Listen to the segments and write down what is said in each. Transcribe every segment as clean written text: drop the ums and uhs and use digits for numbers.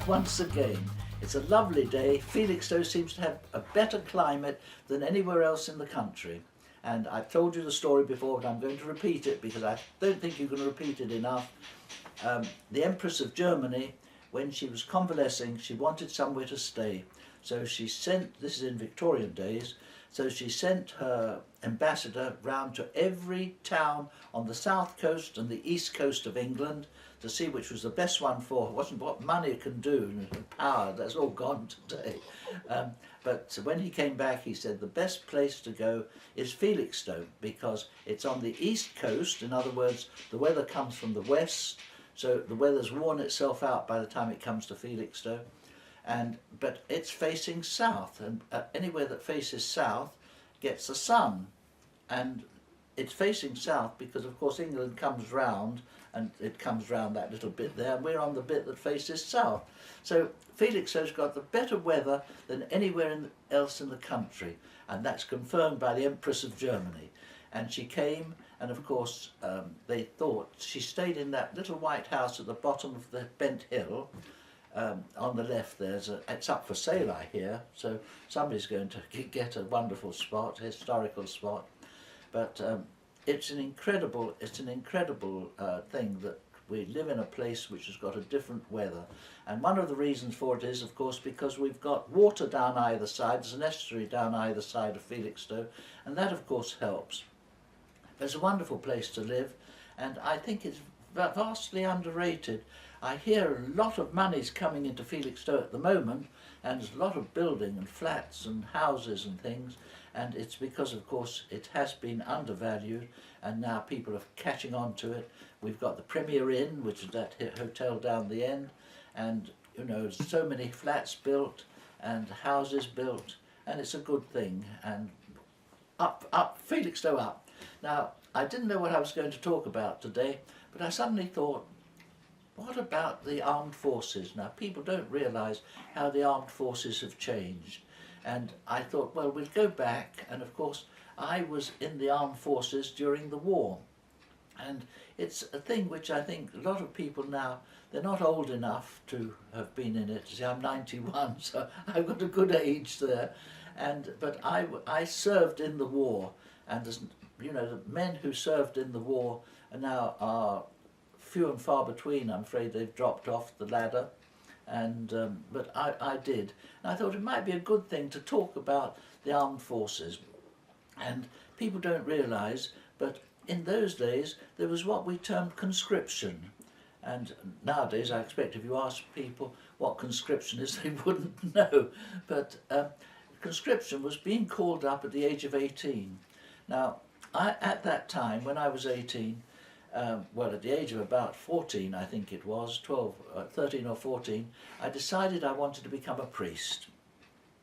once again. It's a lovely day. Felixstowe seems to have a better climate than anywhere else in the country. And I've told you the story before, but I'm going to repeat it because I don't think you can repeat it enough. The Empress of Germany, when she was convalescing, she wanted somewhere to stay. So she sent, this is in Victorian days, so she sent her ambassador round to every town on the south coast and the east coast of England to see which was the best one for her. It wasn't what money can do and power, that's all gone today. But when he came back, he said the best place to go is Felixstowe because it's on the east coast. In other words, the weather comes from the west, so the weather's worn itself out by the time it comes to Felixstowe. But it's facing south, and anywhere that faces south gets the sun. And it's facing south because, of course, England comes round, and it comes round that little bit there, and we're on the bit that faces south. So Felixstowe's got the better weather than anywhere else in the country, and that's confirmed by the Empress of Germany. And she came, and of course they thought, she stayed in that little white house at the bottom of the Bent Hill. On the left it's up for sale, I hear, so somebody's going to get a wonderful spot, historical spot. But it's an incredible thing that we live in a place which has got a different weather. And one of the reasons for it is, of course, because we've got water down either side, there's an estuary down either side of Felixstowe, and that of course helps. But it's a wonderful place to live, and I think it's vastly underrated. I hear a lot of money's coming into Felixstowe at the moment, and there's a lot of building and flats and houses and things, and it's because, of course, it has been undervalued, and now people are catching on to it. We've got the Premier Inn, which is that hotel down the end, and you know, so many flats built and houses built, and it's a good thing. And up, Felixstowe up. Now, I didn't know what I was going to talk about today, but I suddenly thought, what about the armed forces? Now, people don't realise how the armed forces have changed. And I thought, well, we'll go back, and of course, I was in the armed forces during the war. And it's a thing which I think a lot of people now, they're not old enough to have been in it. See, I'm 91, so I've got a good age there. But I served in the war, and there's, you know, the men who served in the war are now few and far between. I'm afraid they've dropped off the ladder, but I did. And I thought it might be a good thing to talk about the armed forces. And people don't realise, but in those days there was what we termed conscription. And nowadays I expect if you ask people what conscription is, they wouldn't know. But conscription was being called up at the age of 18. Now, at that time, when I was 18, well, at the age of about 14, I think it was, 13 or 14, I decided I wanted to become a priest.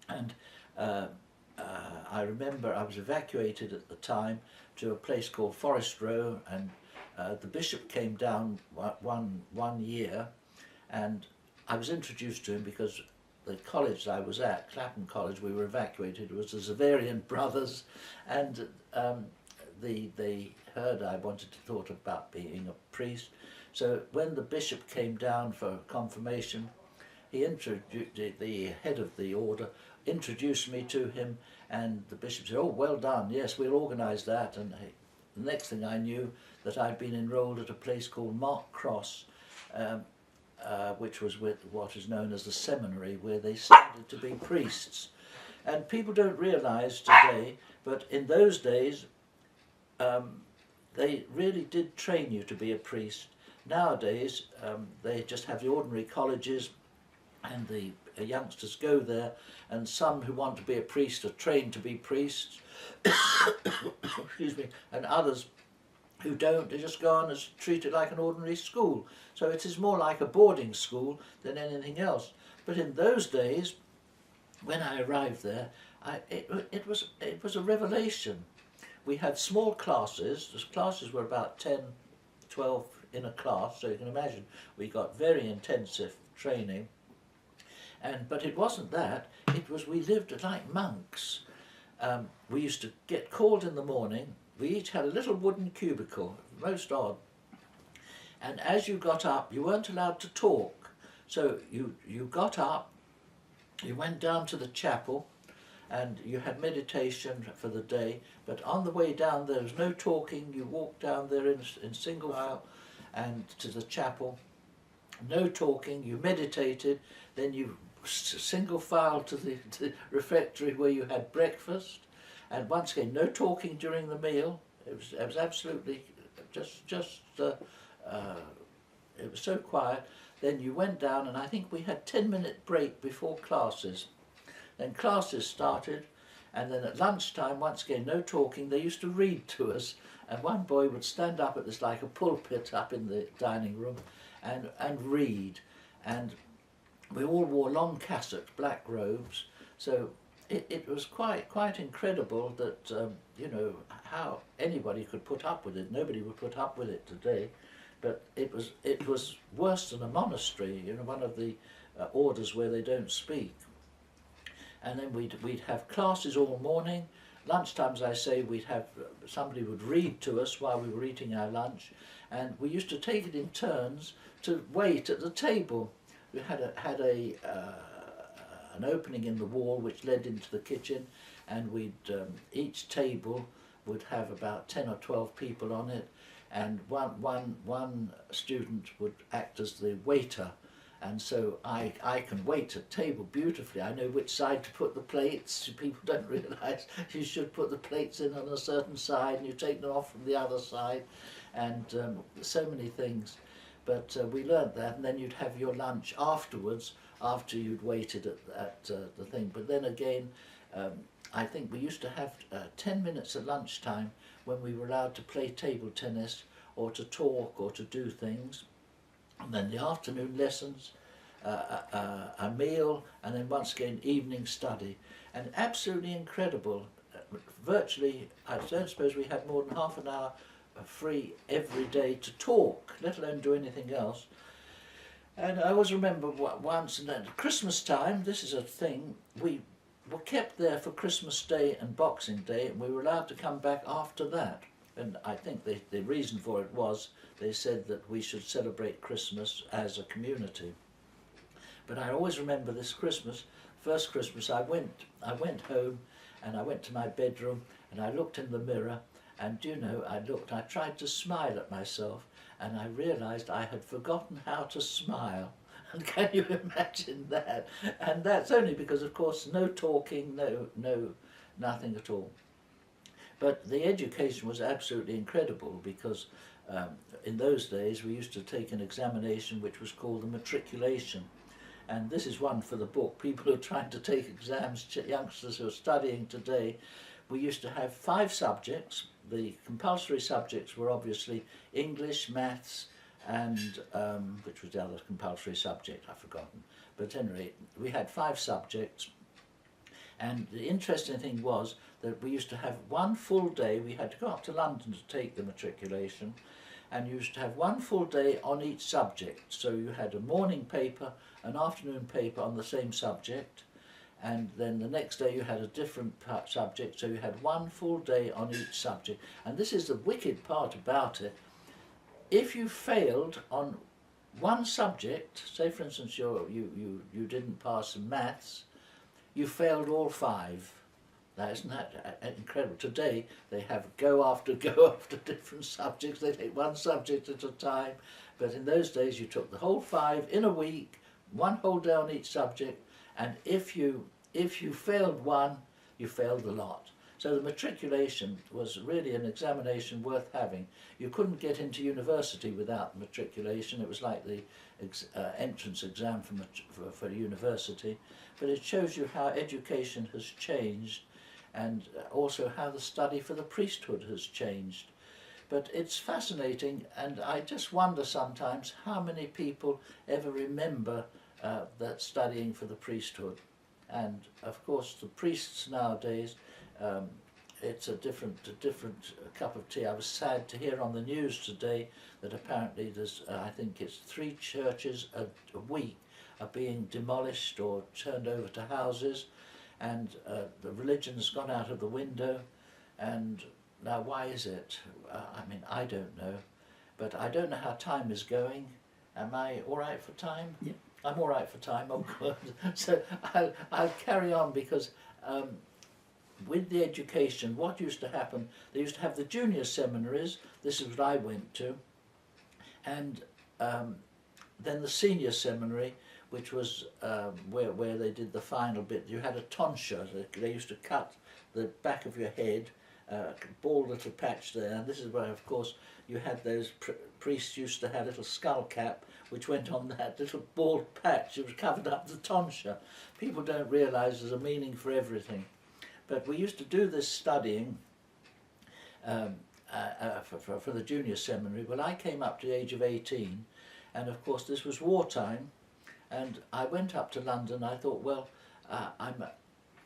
And I remember I was evacuated at the time to a place called Forest Row, and the bishop came down one year, and I was introduced to him because the college I was at, Clapham College, we were evacuated, it was the Xaverian Brothers, and they heard I thought about being a priest. So when the bishop came down for confirmation, he introduced, the head of the order introduced me to him, and the bishop said, "Oh, well done, yes, we'll organise that." And the next thing I knew, that I'd been enrolled at a place called Mark Cross, which was with what is known as the seminary, where they studied to be priests. And people don't realise today, but in those days, they really did train you to be a priest. Nowadays, they just have the ordinary colleges, and the youngsters go there, and some who want to be a priest are trained to be priests, excuse me, and others who don't, they just go on and treat it like an ordinary school. So it is more like a boarding school than anything else. But in those days, when I arrived there, it was a revelation. We had small classes. The classes were about 10, 12 in a class, so you can imagine we got very intensive training. But it wasn't that, it was we lived like monks. We used to get called in the morning. We each had a little wooden cubicle, most odd. And as you got up, you weren't allowed to talk. So you got up, you went down to the chapel, and you had meditation for the day, but on the way down there was no talking. You walked down there in single file and to the chapel, no talking, you meditated, then you single file to the refectory where you had breakfast, and once again no talking during the meal. It was absolutely it was so quiet. Then you went down, and I think we had 10-minute break before classes. Then classes started, and then at lunchtime, once again, no talking. They used to read to us, and one boy would stand up at this like a pulpit up in the dining room and read. And we all wore long cassocks, black robes, so it was quite incredible that, you know, how anybody could put up with it. Nobody would put up with it today, but it was worse than a monastery, you know, one of the orders where they don't speak. And then we'd have classes all morning. Lunchtime, as I say, we'd have somebody would read to us while we were eating our lunch, and we used to take it in turns to wait at the table. We had an opening in the wall which led into the kitchen, and we'd each table would have about 10 or 12 people on it, and one student would act as the waiter. And so I can wait at table beautifully. I know which side to put the plates. People don't realise you should put the plates in on a certain side and you take them off from the other side, and so many things. But we learnt that, and then you'd have your lunch afterwards, after you'd waited at the thing. But then again, I think we used to have 10 minutes at lunchtime when we were allowed to play table tennis or to talk or to do things. And then the afternoon lessons, a meal, and then once again evening study. And absolutely incredible. Virtually, I don't suppose we had more than half an hour free every day to talk, let alone do anything else. And I always remember once, and at Christmas time, this is a thing, we were kept there for Christmas Day and Boxing Day, and we were allowed to come back after that. And I think the reason for it was they said that we should celebrate Christmas as a community. But I always remember this Christmas, first Christmas, I went home and I went to my bedroom and I looked in the mirror, and do you know, I tried to smile at myself, and I realised I had forgotten how to smile. And can you imagine that? And that's only because, of course, no talking, nothing at all. But the education was absolutely incredible, because in those days we used to take an examination which was called the matriculation. And this is one for the book. People who are trying to take exams, youngsters who are studying today, we used to have 5 subjects. The compulsory subjects were obviously English, maths, and which was the other compulsory subject, I've forgotten. But at any rate, we had 5 subjects. And the interesting thing was that we used to have one full day. We had to go up to London to take the matriculation, and you used to have one full day on each subject. So you had a morning paper, an afternoon paper on the same subject, and then the next day you had a different subject, so you had one full day on each subject. And this is the wicked part about it. If you failed on one subject, say for instance you didn't pass in maths, you failed all 5. Now, isn't that incredible? Today they have go after different subjects. They take one subject at a time. But in those days you took the whole 5 in a week, one whole day on each subject, and if you failed one, you failed the lot. So the matriculation was really an examination worth having. You couldn't get into university without matriculation. It was like the entrance exam for university. But it shows you how education has changed, and also how the study for the priesthood has changed. But it's fascinating, and I just wonder sometimes how many people ever remember that studying for the priesthood. And of course the priests nowadays, it's a different cup of tea. I was sad to hear on the news today that apparently there's, I think it's 3 churches a week are being demolished or turned over to houses, and the religion has gone out of the window. And now why is it? I mean, I don't know, but I don't know how time is going. Am I all right for time? Yeah. I'm all right for time. Oh, God. So I'll carry on because with the education, what used to happen, they used to have the junior seminaries, this is what I went to, and then the senior seminary, which was where they did the final bit. You had a tonsure, they used to cut the back of your head, bald little patch there, and this is where, of course, you had those priests used to have a little skull cap which went on that little bald patch. It was covered up the tonsure. People don't realise there's a meaning for everything. But we used to do this studying for the junior seminary. Well, I came up to the age of 18, and of course this was wartime, and I went up to London. I thought, well,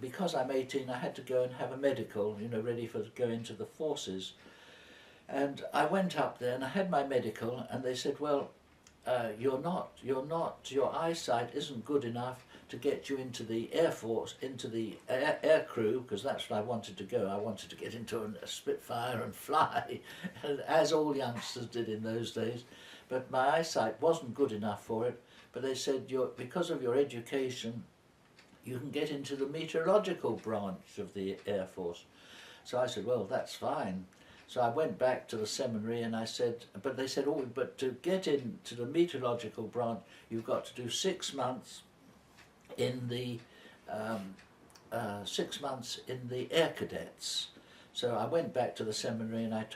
because I'm 18, I had to go and have a medical, you know, ready for go into the forces. And I went up there and I had my medical, and they said, well, your eyesight isn't good enough to get you into the Air Force, into the air crew, because that's what I wanted to go. I wanted to get into a Spitfire and fly, as all youngsters did in those days. But my eyesight wasn't good enough for it. But they said, because of your education, you can get into the meteorological branch of the Air Force. So I said, well, that's fine. So I went back to the seminary and I said, but they said, oh, but to get into the meteorological branch, you've got to do 6 months in the 6 months in the Air Cadets. So I went back to the seminary and I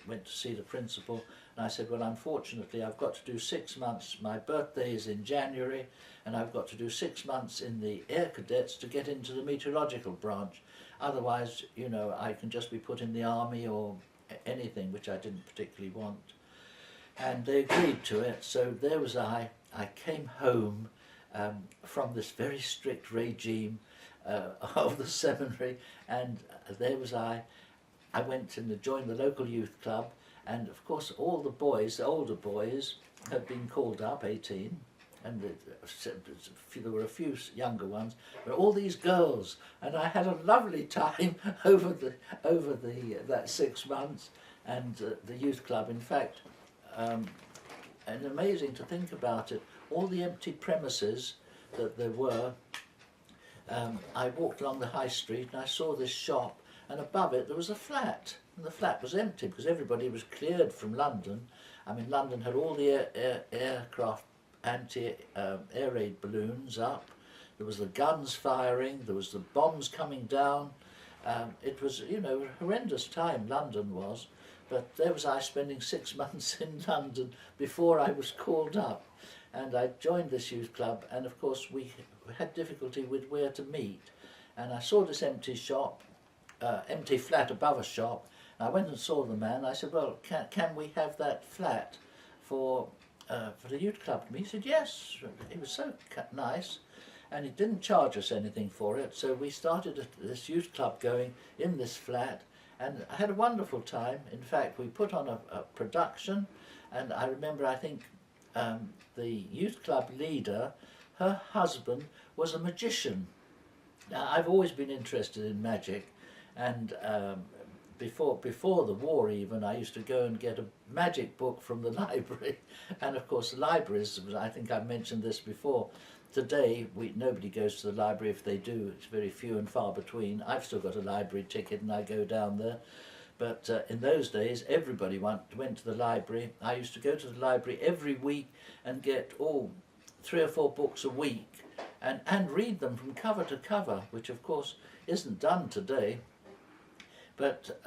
went to see the principal, and I said, well, unfortunately, I've got to do 6 months. My birthday is in January, and I've got to do 6 months in the Air Cadets to get into the meteorological branch. Otherwise, you know, I can just be put in the army or anything, which I didn't particularly want. And they agreed to it. So there was I came home from this very strict regime of the seminary, and there was I went and joined the local youth club, and of course all the boys, the older boys, had been called up, 18, and there were a few younger ones, but all these girls, and I had a lovely time over that 6 months, and the youth club. In fact, and amazing to think about it, all the empty premises that there were. I walked along the high street and I saw this shop, and above it there was a flat, and the flat was empty because everybody was cleared from London. I mean, London had all the aircraft, anti-air raid balloons up, there was the guns firing, there was the bombs coming down. It was, you know, a horrendous time, London was, but there was I spending 6 months in London before I was called up. And I joined this youth club, and of course we had difficulty with where to meet. And I saw this empty shop, empty flat above a shop. And I went and saw the man. I said, well, can we have that flat for the youth club? And he said, yes. It was so nice. And he didn't charge us anything for it. So we started this youth club going in this flat. And I had a wonderful time. In fact, we put on a production. And I remember, I think, the youth club leader, her husband was a magician. Now, I've always been interested in magic, and before the war even, I used to go and get a magic book from the library. And of course the libraries, I think I've mentioned this before, today nobody goes to the library. If they do, it's very few and far between. I've still got a library ticket and I go down there. But in those days, everybody went to the library. I used to go to the library every week and get 3 or 4 books a week and read them from cover to cover, which of course isn't done today. But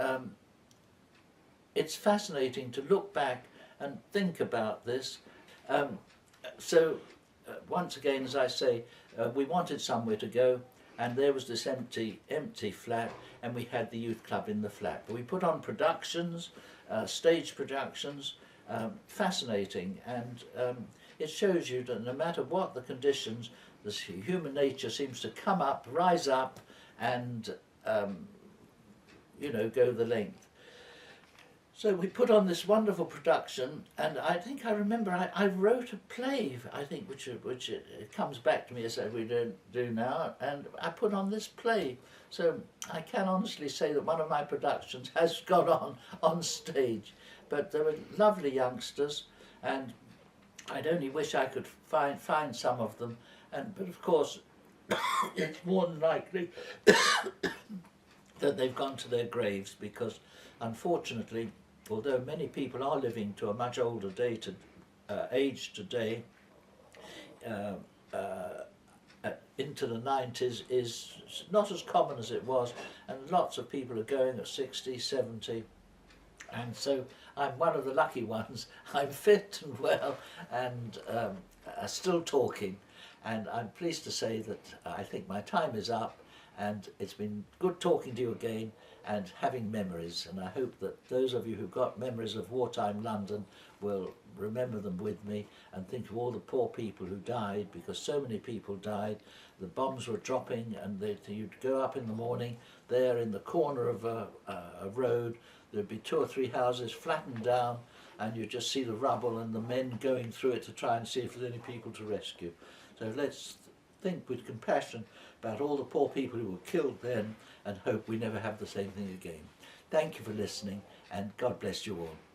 it's fascinating to look back and think about this. Once again, as I say, we wanted somewhere to go, and there was this empty flat, and we had the youth club in the flat. But we put on productions, stage productions, fascinating, and it shows you that no matter what the conditions, this human nature seems to come up, rise up, and go the length. So we put on this wonderful production, and I think I remember I wrote a play, I think, which it comes back to me as we don't do now, and I put on this play. So I can honestly say that one of my productions has gone on stage. But there were lovely youngsters, and I'd only wish I could find some of them, but of course it's more than likely that they've gone to their graves, because unfortunately, although many people are living to a much older age today, uh, into the 90s is not as common as it was, and lots of people are going at 60, 70, and so I'm one of the lucky ones. I'm fit and well and still talking, and I'm pleased to say that I think my time is up, and it's been good talking to you again and having memories, and I hope that those of you who've got memories of wartime London will remember them with me and think of all the poor people who died, because so many people died. The bombs were dropping, and you'd go up in the morning, there in the corner of a road, there'd be 2 or 3 houses flattened down, and you'd just see the rubble and the men going through it to try and see if there's any people to rescue. So let's think with compassion about all the poor people who were killed then, and hope we never have the same thing again. Thank you for listening, and God bless you all.